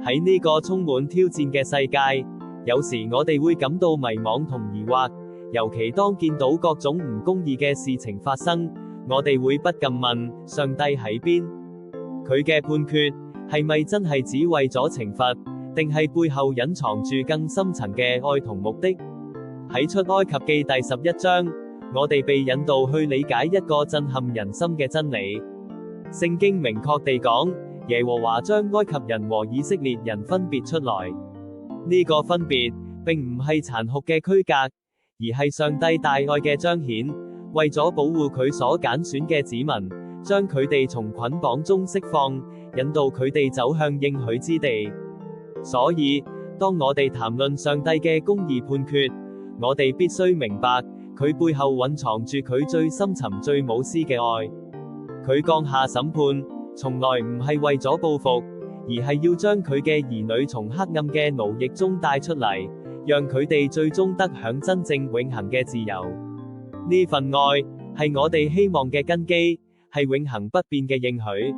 喺呢個充滿挑戰嘅世界，有時我哋會感到迷茫同疑惑，尤其當見到各種唔公義嘅事情發生，我哋會不禁問：上帝喺邊？佢嘅判決係咪真係只為咗懲罰，定係背後隱藏住更深層嘅愛同目的？喺出埃及記第11章，我哋被引導去理解一個震撼人心嘅真理。聖經明確地講，耶和華將埃及人和以色列人分別出來。呢個分別並唔係殘酷嘅區隔，而係上帝大愛嘅彰顯，為咗保護佢所揀選嘅子民，將佢哋從捆綁中釋放，引導佢哋走向應許之地。所以，當我哋談論上帝嘅公義判決，我哋必須明白，佢背後蘊藏住佢最深沉最無私嘅愛。佢降下審判，從來唔係為咗報復，而係要將佢嘅兒女從黑暗嘅奴役中帶出嚟，讓佢哋最終得享真正永恆嘅自由。呢份愛係我哋希望嘅根基，係永恆不變嘅應許。